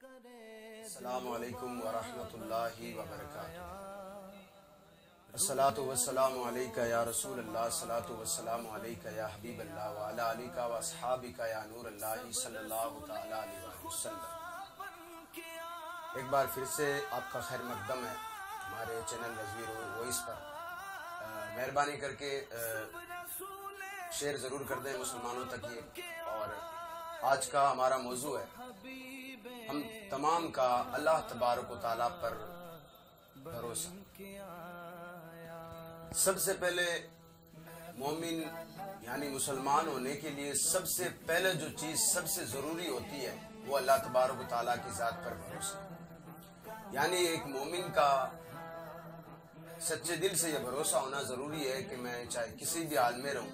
अस्सलामु अलैकुम व रहमतुल्लाहि व बरकातुहू। अस्सलातु वस्सलामु अलैका या रसूल अल्लाह, अस्सलातु वस्सलामु अलैका या हबीब अल्लाह व अला आलिका व अस्हाबिका या नूर अल्लाह सल्लल्लाहु तआला अलैहि वसल्लम। एक बार फिर से आपका खैर मकदम है हमारे चैनल नज़ीर वॉइस पर। मेहरबानी करके शेयर ज़रूर कर दें मुसलमानों तक ये। और आज का हमारा मौजू है, हम तमाम का अल्लाह तबारक व तआला पर भरोसा। सबसे पहले मोमिन यानी मुसलमान होने के लिए सबसे पहले जो चीज़ सबसे ज़रूरी होती है वो अल्लाह तबारक व तआला की ज़ात पर भरोसा। यानी एक मोमिन का सच्चे दिल से यह भरोसा होना ज़रूरी है कि मैं चाहे किसी भी हाल में रहूं,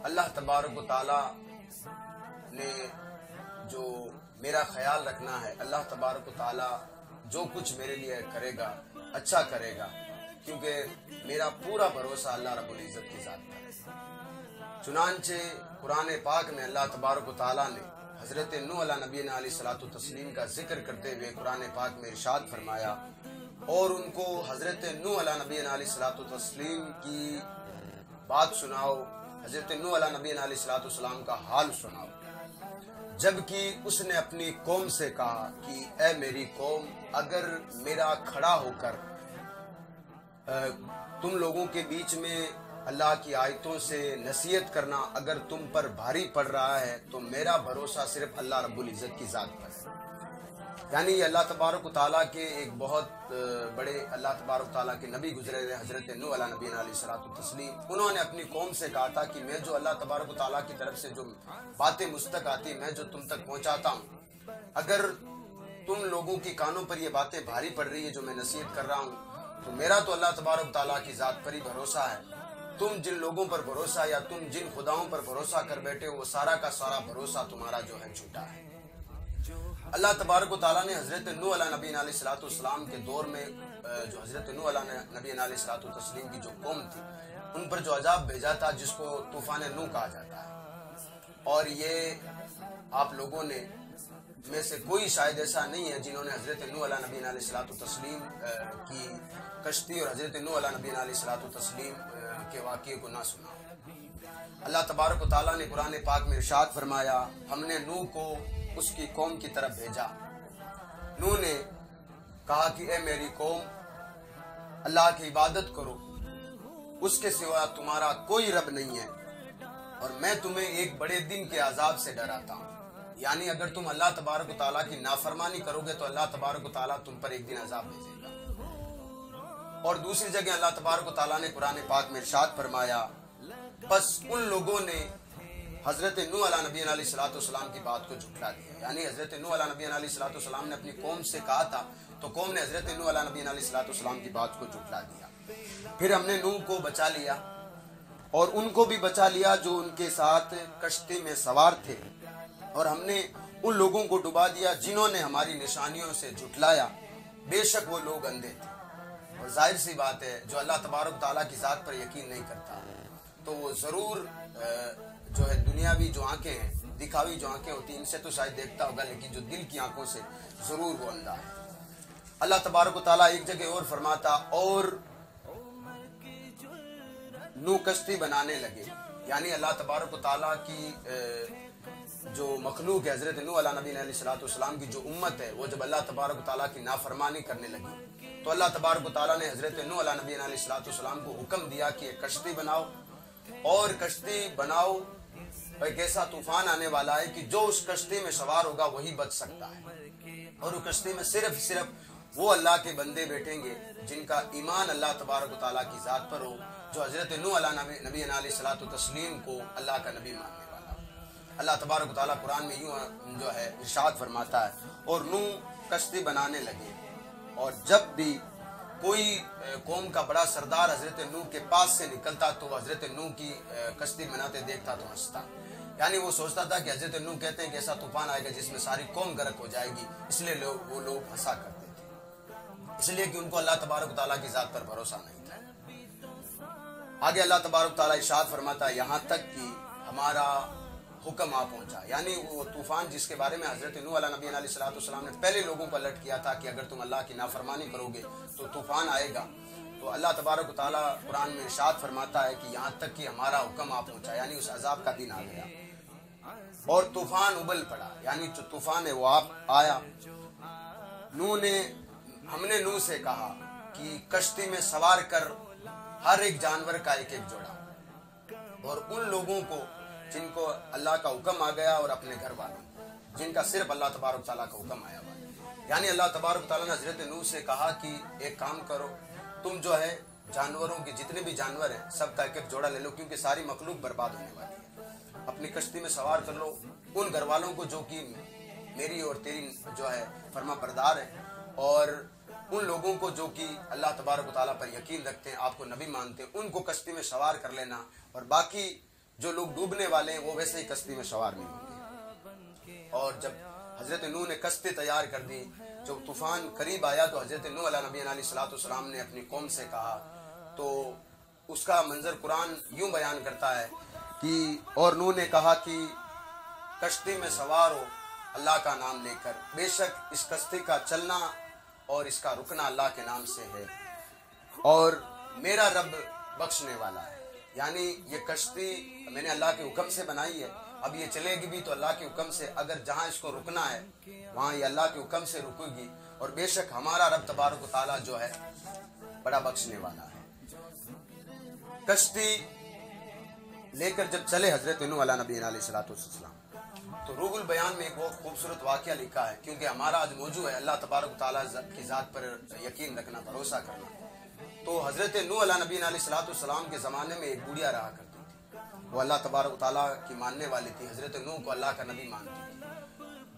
अल्लाह तबारक व तआला ने जो मेरा ख्याल रखना है, अल्लाह तबारक व तआला जो कुछ मेरे लिए करेगा अच्छा करेगा, क्योंकि मेरा पूरा भरोसा अल्लाह रब्बुल इज़्ज़त की ज़ात पर है। चुनांचे कुरान पाक में अल्लाह तबारक व तआला ने हज़रत नूह अला नबीना अलैहिस्सलातु तस्लीम का जिक्र करते हुए कुरान पाक में इरशाद फरमाया और उनको हज़रत नूह अला नबीना अलैहिस्सलातु तस्लीम की बात सुनाओ, हज़रत नूह अला नबीना अलैहिस्सलातु सलाम का हाल सुनाओ। जबकि उसने अपनी कौम से कहा कि ए मेरी कौम, अगर मेरा खड़ा होकर तुम लोगों के बीच में अल्लाह की आयतों से नसीहत करना अगर तुम पर भारी पड़ रहा है तो मेरा भरोसा सिर्फ अल्लाह रब्बुल इज़्ज़त की ज़ात पर है। यानी अल्लाह तबारक व तआला के एक बहुत बड़े अल्लाह तबारक व तआला के नबी गुजरे हुए हज़रत नूह अला नबीना अलैहिस्सलातु तस्लीम, उन्होंने अपनी कौम से कहा था कि मैं जो अल्लाह तबारक व तआला की तरफ से जो बातें मुझ तक आती, मैं जो तुम तक पहुंचाता हूँ, अगर तुम लोगों की कानों पर ये बातें भारी पड़ रही है जो मैं नसीहत कर रहा हूँ, तो मेरा तो अल्लाह तबारक व तआला की ज़ात पर ही भरोसा है। तुम जिन लोगों पर भरोसा या तुम जिन खुदाओं पर भरोसा कर बैठे हो वो सारा का सारा भरोसा तुम्हारा जो है झूठा है। अल्लाह तबारक व तआला ने हज़रत नूह अला नबीना अलैहिस्सलातु सलाम के दौर में जो हज़रत नूह अला नबीना अलैहिस्सलातु तस्लीम की जो कौम थी उन पर जो अजाब भेजा था जिसको तूफान नूह कहा जाता है। और ये आप लोगों ने में से कोई शायद ऐसा नहीं है जिन्होंने हज़रत नूह अला नबीना अलैहिस्सलातु तस्लीम की कश्ती और हज़रत नूह अला नबीना अलैहिस्सलातु तस्लीम के वाक़ये को ना सुना। अल्लाह तबारक व तआला ने कुरान पाक में इरशाद फरमाया, हमने नूह को उसकी कौम की तरफ भेजा। नूह ने कहा कि ए मेरी कौम, अल्लाह की इबादत करो, उसके सिवा तुम्हारा कोई रब नहीं है और मैं तुम्हें एक बड़े दिन के अजाब से डराता हूँ। यानी अगर तुम अल्लाह तबारक व तआला की नाफरमानी करोगे तो अल्लाह तबारक व तआला तुम पर एक दिन अजाब भेजेगा। और दूसरी जगह अल्लाह तबारक व तआला ने कुरान पाक में इरशाद फरमाया, बस उन लोगों ने हज़रत नूह अला नबीना अलैहिस्सलातु सलाम की बात को झुठला दिया। यानी हज़रत नूह अला नबीना अलैहिस्सलातु सलाम ने अपनी कौम से कहा था तो कौम ने हज़रत नूह अला नबीना अलैहिस्सलातु सलाम की बात को झुठला दिया। फिर हमने नूह को बचा लिया और उनको भी बचा लिया जो उनके साथ कश्ती में सवार थे, और हमने उन लोगों को डुबा दिया जिन्होंने हमारी निशानियों से झुठलाया। बेशक वो लोग अंधे थे। और जाहिर सी बात है जो अल्लाह तबारक व तआला की ज़ात पर यकीन नहीं करता तो वो ज़रूर जो है दुनियावी जो आंखें हैं, दिखावी जो आंखें होती हैं, इनसे तो शायद देखता होगा, लेकिन जो दिल की आंखों से जरूर वो अंधा है। अल्लाह तबारक व तआला एक जगह और फरमाता, और नूह कश्ती बनाने लगे। यानी अल्लाह तबारक व तआला की जो मखलूक है हज़रत नूह अला नबीना अलैहिस्सलातु सलाम की जो उम्मत है, वो जब अल्लाह तबारक व तआला की नाफरमानी करने लगी तो अल्लाह तबारक व तआला ने हज़रत नूह अला नबीना अलैहिस्सलातु सलाम को हुक्म दिया कि एक कश्ती बनाओ, और कश्ती बनाओ, एक ऐसा तूफान आने वाला है कि जो उस कश्ती में सवार होगा वही बच सकता है। और उस कश्ती में सिर्फ वो अल्लाह के बंदे बैठेंगे जिनका ईमान अल्लाह तबारक व तआला की ज़ात पर हो, जो हज़रत नूह अला नबीना अलैहिस्सलातु तस्लीम को अल्लाह का नबी मानने वाला। अल्लाह तबारक व तआला कुरान में यूं जो है इरशाद फरमाता है, और नूह कश्ती बनाने लगे, और जब भी कोई कौम का बड़ा सरदार हज़रत नूह के पास से निकलता तो हज़रत नूह की कश्ती बनाते देखता तो हंसता। यानी वो सोचता था कि हज़रत नूह कहते हैं कि ऐसा तूफान आएगा जिसमें सारी कौम गर्क हो जाएगी, इसलिए वो लोग हंसा करते थे, इसलिए कि उनको अल्लाह तबारक व तआला की ज़ात पर भरोसा नहीं था। आगे अल्लाह तबारक व तआला इरशाद फरमाता है, यहाँ तक कि हमारा हुक्म आ पहुंचा। यानी वो तूफान जिसके बारे में हजरत नूह अलैहि नबी अलैहिस्सलाम ने पहले लोगों को अलर्ट किया था कि अगर तुम अल्लाह की नाफरमानी करोगे तो तूफान आएगा, तो अल्लाह तबारक व तआला कुरान में इरशाद फरमाता है कि यहाँ तक कि हमारा हुक्म आ पहुंचा, यानी उस अजाब का दिन आ गया और तूफान उबल पड़ा। यानी जो तूफान है वो आप आया। हमने नूह से कहा कि कश्ती में सवार कर हर एक जानवर का एक एक जोड़ा, और उन लोगों को जिनको अल्लाह का हुक्म आ गया और अपने घर वालों जिनका सिर्फ अल्लाह तबारक तआला का हुक्म आया हुआ। यानी अल्लाह तबारक तआला ने हजरत नूह से कहा कि एक काम करो, तुम जो है जानवरों के जितने भी जानवर हैं सबका एक एक जोड़ा ले लो, क्योंकि सारी मखलूक बर्बाद होने वाली है। अपनी कश्ती में सवार कर लो उन घर वालों को जो कि मेरी और तेरी जो है फरमा बरदार है, और उन लोगों को जो कि अल्लाह तबारक व तआला पर यकीन रखते हैं, आपको नबी मानते हैं, उनको कश्ती में सवार कर लेना, और बाकी जो लोग डूबने वाले हैं वो वैसे ही कश्ती में सवार नहीं होंगे। और जब हजरत नूह ने कश्ती तैयार कर दी, जब तूफान करीब आया तो हजरत नूह अलैहिस्सलाम ने अपनी कौम से कहा, तो उसका मंजर कुरान यूं बयान करता है कि और नूह ने कहा कि कश्ती में सवार हो अल्लाह का नाम लेकर, बेशक इस कश्ती का चलना और इसका रुकना अल्लाह के नाम से है, और मेरा रब बख्शने वाला है। यानी ये कश्ती मैंने अल्लाह के हुक्म से बनाई है, अब ये चलेगी भी तो अल्लाह के हुक्म से, अगर जहाँ इसको रुकना है वहाँ ये अल्लाह के हुक्म से रुकेगी, और बेशक हमारा रब तबारक व तआला जो है बड़ा बख्शने वाला है। कश्ती लेकर जब चले हजरत नूह अलैहिस्सलाम, तो रूहुल बयान में एक बहुत खूबसूरत वाक़या लिखा है, क्योंकि हमारा आज मौजू है अल्लाह तबारक व तआला की ज़ात पर यकीन रखना, भरोसा करना। तो हजरत नूह अलैहिस्सलाम के ज़माने में एक बुढ़िया रहा करती थी, वो अल्लाह तबारक व तआला की मानने वाली थी, हजरत नूह को अल्लाह का नबी मानती थी।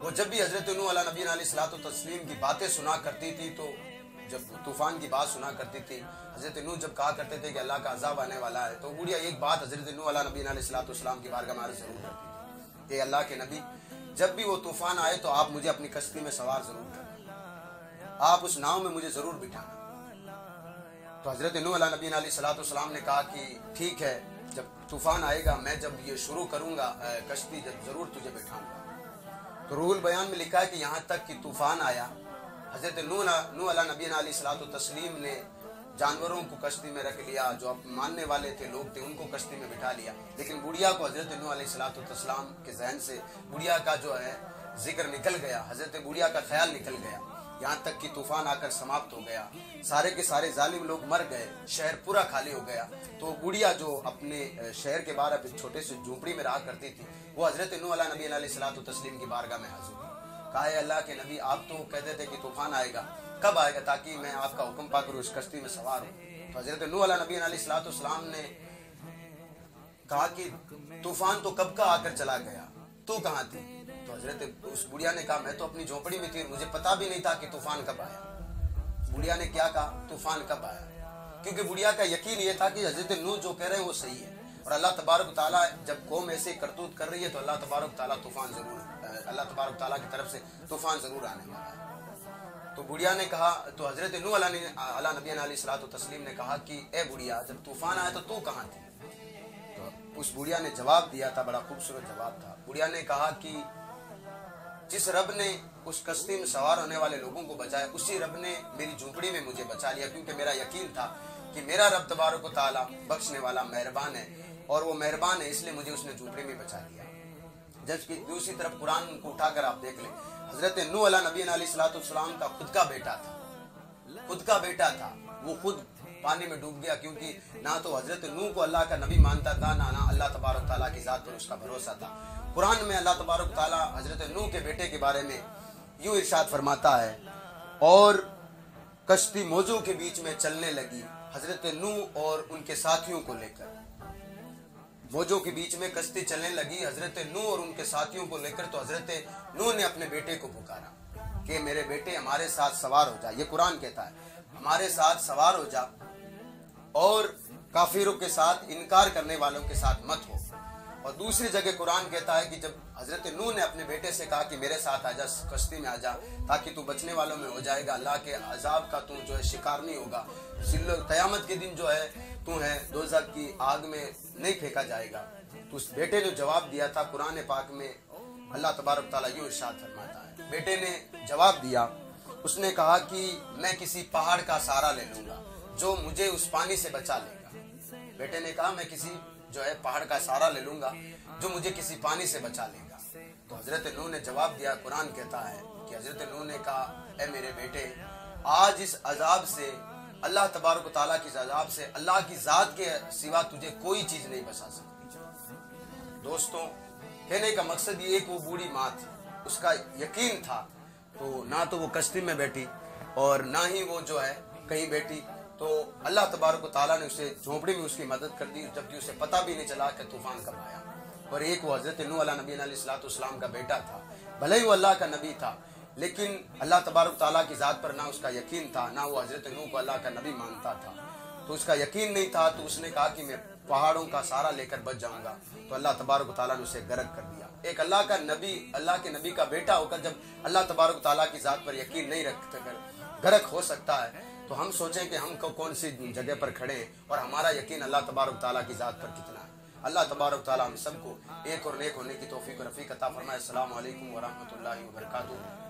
वो जब भी हजरत नूह अलैहिस्सलाम की बातें सुना करती थी, तो जब तूफान की बात सुना करती थी, हजरत नूह जब कहा करते थे कि अल्लाह का अजाब आने वाला है, तो बुढ़िया एक बात हजरत नूह अलैहिस्सलाम की बारगाह में अर्ज़ जरूर करती थी कि अल्लाह के नबी, जब भी वो तूफान आए तो आप मुझे अपनी कश्ती में सवार जरूर करना, आप उस नाव में मुझे जरूर बिठाना। तो हजरत नूह अलैहिस्सलाम ने कहा कि ठीक है, जब तूफान आएगा मैं जब ये शुरू करूंगा कश्ती, जब जरूर तुझे बिठाऊंगा। तो रूहुल बयान में लिखा है कि यहाँ तक कि तूफान आया, हजरत नूह अलैहिस्सलाम ने जानवरों को कश्ती में रख लिया, जो अब मानने वाले थे लोग थे उनको कश्ती में बिठा लिया, लेकिन बुढ़िया को हजरत नूह अलैहिस्सलाम के जहन से बुढ़िया का जो है जिक्र निकल गया, हजरत बुढ़िया का ख्याल निकल गया, यहाँ तक कि तूफान आकर समाप्त हो गया, सारे के सारे जालिम लोग मर गए, शहर पूरा खाली हो गया। तो बुढ़िया जो अपने शहर के बाहर छोटे से झोपड़ी में रहा करती थी, वो हजरत नूह अलैहिस्सलाम की बारगाह में हाजिर हुई। कहा है अल्लाह के नबी, आप तो कहते थे कि तूफान आएगा, कब आएगा ताकि मैं आपका हुक्म पाकर उस कश्ती में सवार हूँ। तो हजरत नूह अलैहिस्सलाम ने कहा कि तूफान तो कब का आकर चला गया, तू कहाँ थी? तो हजरत उस बुढ़िया ने कहा मैं तो अपनी झोपड़ी में थी, मुझे पता भी नहीं था कि तूफान कब आया। बुढ़िया ने क्या कहा, तूफान कब आया? क्योंकि बुढ़िया का यकीन ये था कि हजरत नूह जो कह रहे हैं वो सही है, और अल्लाह तबारक ताला जब कौम ऐसे करतूत कर रही है तो अल्लाह तबारक ताला अल्लाह तबारक ताला की तरफ से तूफान जरूर आने वाला है। तो बुढ़िया ने कहा, तो हजरत नूह अलैहिस्सलाम ने कहा कि ए बुढ़िया, जब तूफान आया तो तू कहाँ थी? तो उस बुढ़िया ने जवाब दिया था, बड़ा खूबसूरत जवाब था। बुढ़िया ने कहा कि जिस रब ने उस कश्ती में सवार होने वाले लोगों को बचाया, उसी रब ने मेरी झोपड़ी में मुझे बचा लिया, क्योंकि मेरा यकीन था कि मेरा रब तबारक व तआला बख्शने वाला मेहरबान है, और वो मेहरबान है इसलिए मुझे उसने झोपड़ी में बचा लिया। जबकि दूसरी तरफ कुरान को उठाकर आप देख लें, हजरत नूह अलैहिस्सलाम का खुद का बेटा था, वो खुद पानी में डूब गया, क्योंकि ना तो हजरत नूह को अल्लाह का नबी मानता था, ना अल्लाह तबारक ताला की जात पर उसका भरोसा था। कुरान में अल्लाह तबारक ताला हजरत नूह के बेटे के बारे में यूं इरशाद फरमाता है, और कश्ती मौजों के बीच में चलने लगी, हजरत नूह और उनके साथियों को लेकर मौजों के बीच में कश्ती चलने लगी हजरत नूह और उनके साथियों को लेकर। तो हजरत नूह ने अपने बेटे को पुकारा कि मेरे बेटे हमारे साथ सवार हो जा। ये कुरान कहता है हमारे साथ सवार हो जा, और काफिरों के साथ, इनकार करने वालों के साथ मत हो। और दूसरी जगह कुरान कहता है कि जब हजरत नूह ने अपने बेटे से कहा कि मेरे साथ आजा, कश्ती में आजा, ताकि तू बचने वालों में हो जाएगा, अल्लाह के अजाब का तू जो है शिकार नहीं होगा, क़यामत के दिन जो है तू है दोज़ख की आग में नहीं फेंका जाएगा। तो उस बेटे ने जवाब दिया था, कुरान पाक में अल्लाह तबारक ताला यूं इरशाद फरमाता है, बेटे ने जवाब दिया, उसने कहा कि मैं किसी पहाड़ का सहारा ले लूंगा जो मुझे उस पानी से बचा लेगा। बेटे ने कहा मैं किसी जो है पहाड़ का सहारा ले लूंगा जो मुझे किसी पानी से बचा लेगा। तो हजरत नूह ने जवाब दिया, कुरान कहता है कि हजरत नूह ने कहा, ए मेरे बेटे, आज इस अजाब से, अल्लाह तबारक ताला की अजाब से, अल्लाह की जात के सिवा तुझे कोई चीज नहीं बचा सकती। दोस्तों, कहने का मकसद ये, एक वो बूढ़ी माँ थी, उसका यकीन था, तो ना तो वो कश्ती में बैठी और ना ही वो जो है कहीं बैठी, तो अल्लाह तबारक ताला ने उसे झोपड़ी में उसकी मदद कर दी, जबकि उसे पता भी नहीं चला कि तूफान कब आया। और एक वो हजरत नूह अला नबी अलैहिस्सलाम का बेटा था, भले ही वो अल्लाह का नबी था, लेकिन अल्लाह तबारक ताला की जात पर ना उसका यकीन था, ना वो हजरत नूह को अल्लाह का नबी मानता था। तो उसका यकीन नहीं था, तो उसने कहा कि मैं पहाड़ों का सहारा लेकर बच जाऊंगा। तो अल्लाह तबारक ताला ने उसे गर्क कर दिया। एक अल्लाह का नबी, अल्लाह के नबी का बेटा होकर जब अल्लाह तबारक ताला की जात पर यकीन नहीं रखते गर्क हो सकता है, तो हम सोचें कि हम कौन सी जगह पर खड़े हैं और हमारा यकीन अल्लाह तबारक ताला की जात पर कितना है। अल्लाह तबारक ताला हम सबको एक और नेक होने की तौफीक और रफीक अता फरमाए। अस्सलामु अलैकुम व रहमतुल्लाहि व बरकातुहू।